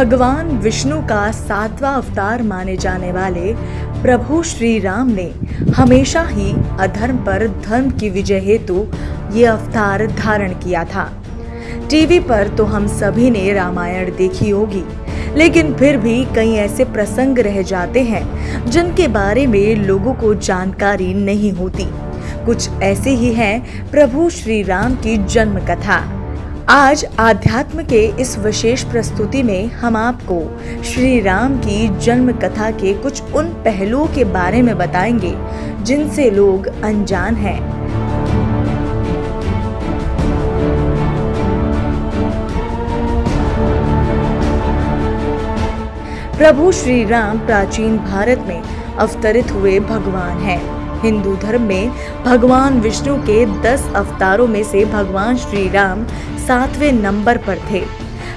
भगवान विष्णु का 7वां अवतार माने जाने वाले प्रभु श्री राम ने हमेशा ही अधर्म पर धर्म की विजय हेतु ये अवतार धारण किया था। टीवी पर तो हम सभी ने रामायण देखी होगी, लेकिन फिर भी कई ऐसे प्रसंग रह जाते हैं जिनके बारे में लोगों को जानकारी नहीं होती। कुछ ऐसे ही हैं प्रभु श्री राम की जन्म कथा। आज आध्यात्म के इस विशेष प्रस्तुति में हम आपको श्री राम की जन्म कथा के कुछ उन पहलुओं के बारे में बताएंगे जिनसे लोग अनजान हैं। प्रभु श्री राम प्राचीन भारत में अवतरित हुए भगवान हैं। हिंदू धर्म में भगवान विष्णु के 10 अवतारों में से भगवान श्री राम 7वें नंबर पर थे।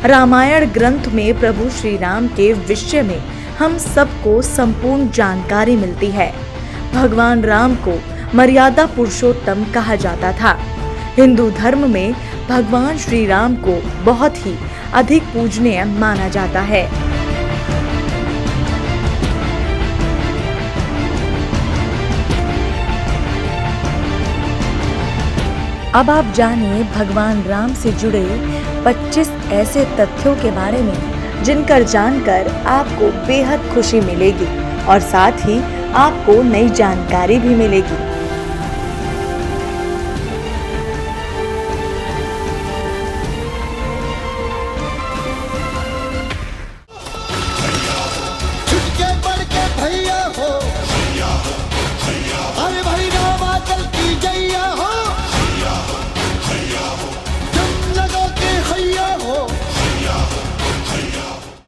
रामायण ग्रंथ में प्रभु श्री राम के विषय में हम सबको संपूर्ण जानकारी मिलती है। भगवान राम को मर्यादा पुरुषोत्तम कहा जाता था। हिंदू धर्म में भगवान श्री राम को बहुत ही अधिक पूजनीय माना जाता है। अब आप जानिए भगवान राम से जुड़े 25 ऐसे तथ्यों के बारे में जिनकर जानकर आपको बेहद खुशी मिलेगी और साथ ही आपको नई जानकारी भी मिलेगी।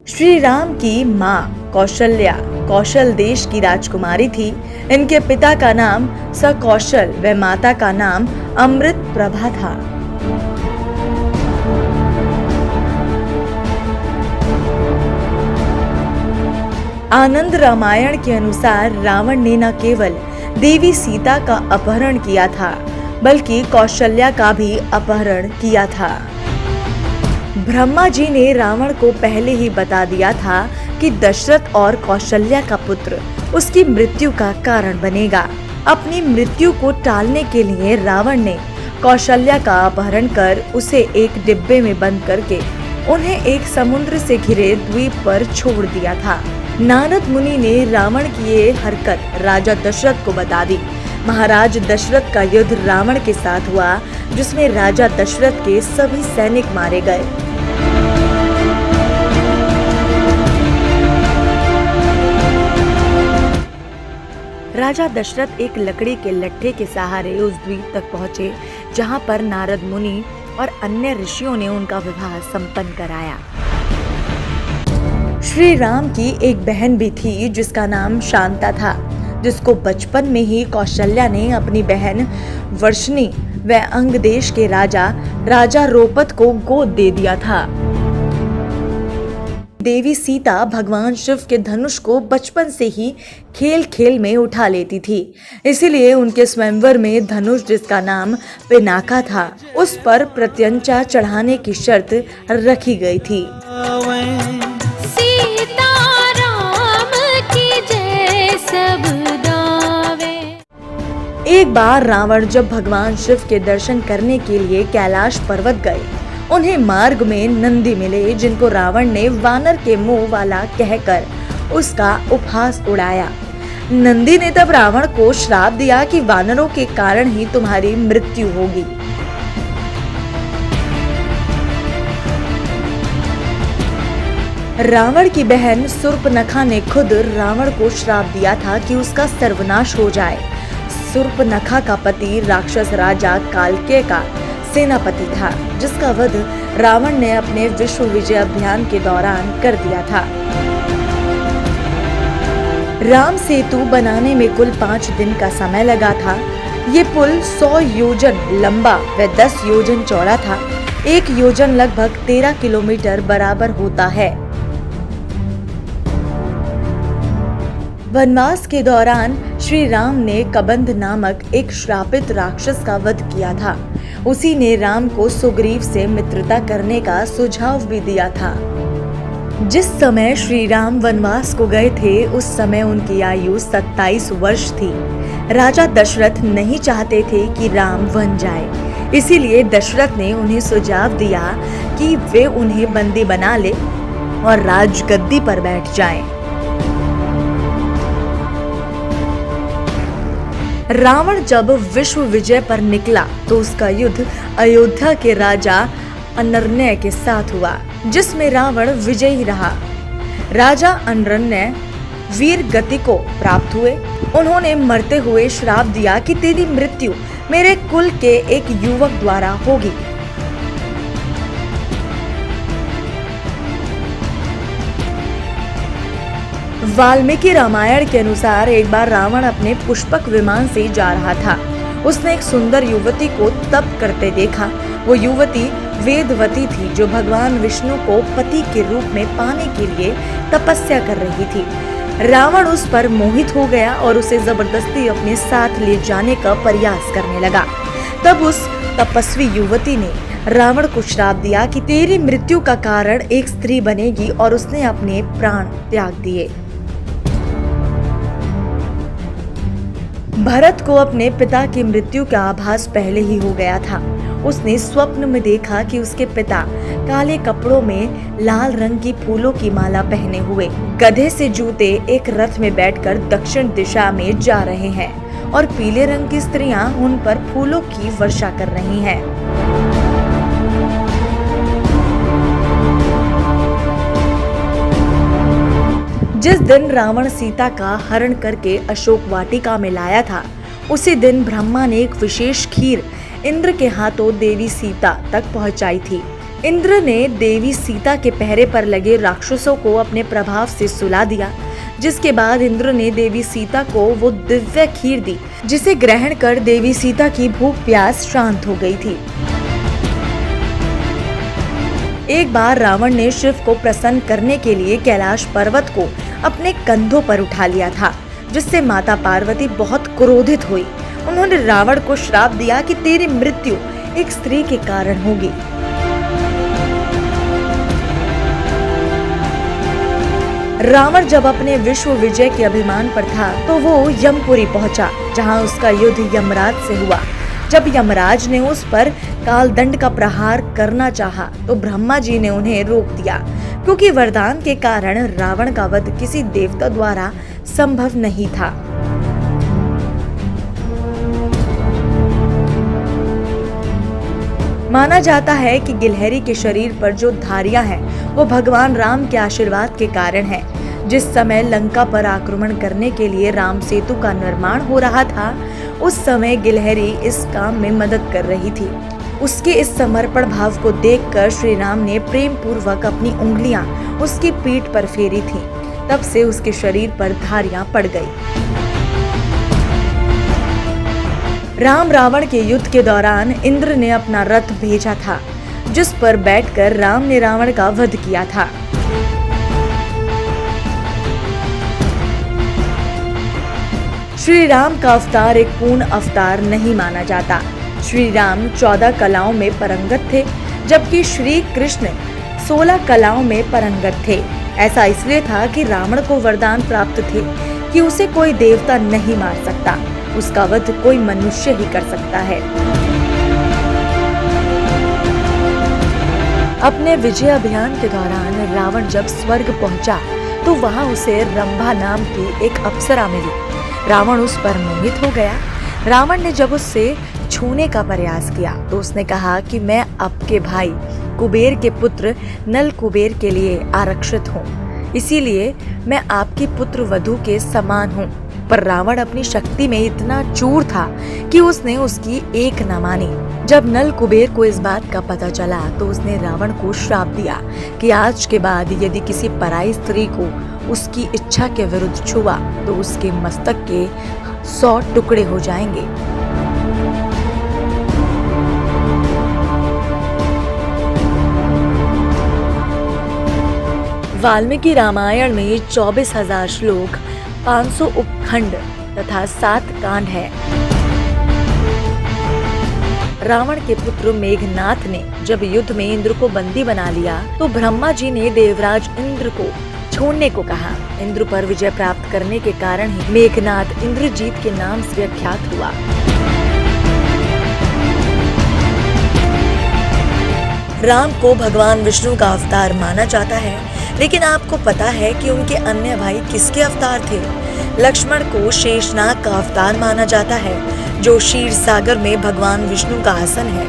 श्री राम की माँ कौशल्या कौशल देश की राजकुमारी थी। इनके पिता का नाम सकौशल व माता का नाम अमृत प्रभा था। आनंद रामायण के अनुसार रावण ने न केवल देवी सीता का अपहरण किया था, बल्कि कौशल्या का भी अपहरण किया था। ब्रह्मा जी ने रावण को पहले ही बता दिया था कि दशरथ और कौशल्या का पुत्र उसकी मृत्यु का कारण बनेगा। अपनी मृत्यु को टालने के लिए रावण ने कौशल्या का अपहरण कर उसे एक डिब्बे में बंद करके उन्हें एक समुद्र से घिरे द्वीप पर छोड़ दिया था। नारद मुनि ने रावण की ये हरकत राजा दशरथ को बता दी। महाराज दशरथ का युद्ध रावण के साथ हुआ, जिसमें राजा दशरथ के सभी सैनिक मारे गए। राजा दशरथ एक लकड़ी के लट्ठे के सहारे उस द्वीप तक पहुंचे, जहां पर नारद मुनि और अन्य ऋषियों ने उनका विवाह संपन्न कराया। श्री राम की एक बहन भी थी जिसका नाम शांता था, जिसको बचपन में ही कौशल्या ने अपनी बहन वर्षणी व अंग देश के राजा रोपत को गोद दे दिया था। देवी सीता भगवान शिव के धनुष को बचपन से ही खेल खेल में उठा लेती थी, इसीलिए उनके स्वयंवर में धनुष, जिसका नाम पिनाका था, उस पर प्रत्यंचा चढ़ाने की शर्त रखी गई थी। सीता राम की जय सब दावे। एक बार रावण जब भगवान शिव के दर्शन करने के लिए कैलाश पर्वत गए, उन्हें मार्ग में नंदी मिले, जिनको रावण ने वानर के मुंह वाला कहकर उसका उपहास उड़ाया। नंदी ने तब रावण को श्राप दिया कि वानरों के कारण ही तुम्हारी मृत्यु होगी। रावण की बहन शूर्पणखा ने खुद रावण को श्राप दिया था कि उसका सर्वनाश हो जाए। शूर्पणखा का पति राक्षस राजा कालकेय का सेनापति था, जिसका वध रावण ने अपने विश्व विजय अभियान के दौरान कर दिया था। राम सेतु बनाने में कुल 5 दिन का समय लगा था। ये पुल 100 योजन लंबा व 10 योजन चौड़ा था। 1 योजन लगभग 13 किलोमीटर बराबर होता है। वनवास के दौरान श्री राम ने कबंध नामक एक श्रापित राक्षस का वध किया था। उसी ने राम को सुग्रीव से मित्रता करने का सुझाव भी दिया था। जिस समय श्री राम वनवास को गए थे उस समय उनकी आयु 27 वर्ष थी। राजा दशरथ नहीं चाहते थे कि राम वन जाए, इसीलिए दशरथ ने उन्हें सुझाव दिया कि वे उन्हें बंदी बना ले और राजगद्दी पर बैठ जाएं। रावण जब विश्व विजय पर निकला तो उसका युद्ध अयोध्या के राजा अनर्ण्य के साथ हुआ, जिसमें रावण विजयी रहा। राजा अनर्ण्य वीर गति को प्राप्त हुए। उन्होंने मरते हुए श्राप दिया कि तेरी मृत्यु मेरे कुल के एक युवक द्वारा होगी। वाल्मीकि रामायण के अनुसार एक बार रावण अपने पुष्पक विमान से जा रहा था। उसने एक सुंदर युवती को तप करते देखा। वो युवती वेदवती थी, जो भगवान विष्णु को पति के रूप में पाने के लिए तपस्या कर रही थी। रावण उस पर मोहित हो गया और उसे जबरदस्ती अपने साथ ले जाने का प्रयास करने लगा। तब उस तपस्वी युवती ने रावण को श्राप दिया कि तेरी मृत्यु का कारण एक स्त्री बनेगी, और उसने अपने प्राण त्याग दिए। भरत को अपने पिता की मृत्यु का आभास पहले ही हो गया था। उसने स्वप्न में देखा कि उसके पिता काले कपड़ों में लाल रंग की फूलों की माला पहने हुए गधे से जूते एक रथ में बैठकर दक्षिण दिशा में जा रहे हैं और पीले रंग की स्त्रियां उन पर फूलों की वर्षा कर रही हैं। जिस दिन रावण सीता का हरण करके अशोक वाटिका में लाया था, उसी दिन ब्रह्मा ने एक विशेष खीर इंद्र के हाथों देवी सीता तक पहुंचाई थी। इंद्र ने देवी सीता के पहरे पर लगे राक्षसों को अपने प्रभाव से सुला दिया, जिसके बाद इंद्र ने देवी सीता को वो दिव्य खीर दी, जिसे ग्रहण कर देवी सीता की भूख प्यास शांत हो गई थी। एक बार रावण ने शिव को प्रसन्न करने के लिए कैलाश पर्वत को अपने कंधों पर उठा लिया था, जिससे माता पार्वती बहुत क्रोधित हुई। उन्होंने रावण को श्राप दिया कि तेरी मृत्यु एक स्त्री के कारण होगी। रावण जब अपने विश्व विजय के अभिमान पर था तो वो यमपुरी पहुंचा, जहां उसका युद्ध यमराज से हुआ। जब यमराज ने उस पर कालदंड का प्रहार करना चाहा तो ब्रह्मा जी ने उन्हें रोक दिया, क्योंकि वरदान के कारण रावण का वध किसी देवता द्वारा संभव नहीं था। माना जाता है कि गिलहरी के शरीर पर जो धारियां हैं वो भगवान राम के आशीर्वाद के कारण है। जिस समय लंका पर आक्रमण करने के लिए राम सेतु का निर्माण हो रहा था, उस समय गिलहरी इस काम में मदद कर रही थी। उसके इस समर्पण भाव को देखकर श्री राम ने प्रेम पूर्वक अपनी उंगलियां उसकी पीठ पर फेरी थी। तब से उसके शरीर पर धारियां पड़ गई। राम रावण के युद्ध के दौरान इंद्र ने अपना रथ भेजा था, जिस पर बैठकर राम ने रावण का वध किया था। श्री राम का अवतार एक पूर्ण अवतार नहीं माना जाता। श्री राम 14 कलाओं में पारंगत थे, जबकि श्री कृष्ण 16 कलाओं में पारंगत थे। ऐसा इसलिए था कि रावण को वरदान प्राप्त थे कि उसे कोई देवता नहीं मार सकता, उसका वध कोई मनुष्य ही कर सकता है। अपने विजय अभियान के दौरान रावण जब स्वर्ग पहुंचा तो वहां उसे रंभा नाम की एक अप्सरा मिली। रावण उस पर मोहित हो गया। रावण ने जब उससे छूने का प्रयास किया तो उसने कहा कि मैं आपके भाई कुबेर के पुत्र नल कुबेर के लिए आरक्षित हूँ, इसीलिए मैं आपकी पुत्र वधू के समान हूँ। पर रावण अपनी शक्ति में इतना चूर था कि उसने उसकी एक न मानी। जब नल कुबेर को इस बात का पता चला तो उसने रावण को श्राप दिया कि आज के बाद यदि किसी पराई स्त्री को उसकी इच्छा के विरुद्ध छुआ तो उसके मस्तक के 100 टुकड़े हो जाएंगे। वाल्मीकि रामायण में 24,000 श्लोक, 500 उपखंड तथा 7 कांड है। रावण के पुत्र मेघनाथ ने जब युद्ध में इंद्र को बंदी बना लिया तो ब्रह्मा जी ने देवराज इंद्र को छोड़ने को कहा। इंद्र पर विजय प्राप्त करने के कारण ही मेघनाथ इंद्रजीत के नाम से विख्यात हुआ। राम को भगवान विष्णु का अवतार माना जाता है, लेकिन आपको पता है कि उनके अन्य भाई किसके अवतार थे? लक्ष्मण को शेषनाग का अवतार माना जाता है, जो क्षीर सागर में भगवान विष्णु का आसन है,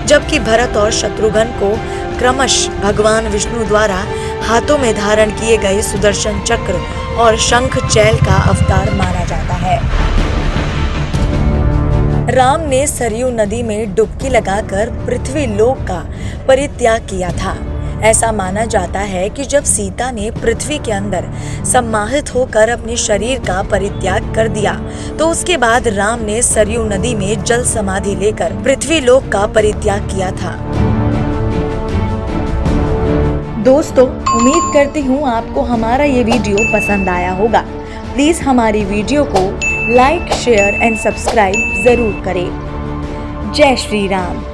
जबकि भरत और शत्रुघ्न को क्रमशः भगवान विष्णु द्वारा हाथों में धारण किए गए सुदर्शन चक्र और शंख चैल का अवतार माना जाता है। राम ने सरयू नदी में डुबकी लगाकर पृथ्वी लोक का परित्याग किया था। ऐसा माना जाता है कि जब सीता ने पृथ्वी के अंदर समाहित होकर अपने शरीर का परित्याग कर दिया तो उसके बाद राम ने सरयू नदी में जल समाधि लेकर पृथ्वी लोक का परित्याग किया था। दोस्तों, उम्मीद करती हूँ आपको हमारा ये वीडियो पसंद आया होगा। प्लीज हमारी वीडियो को लाइक, शेयर एंड सब्सक्राइब जरूर करें। जय श्री राम।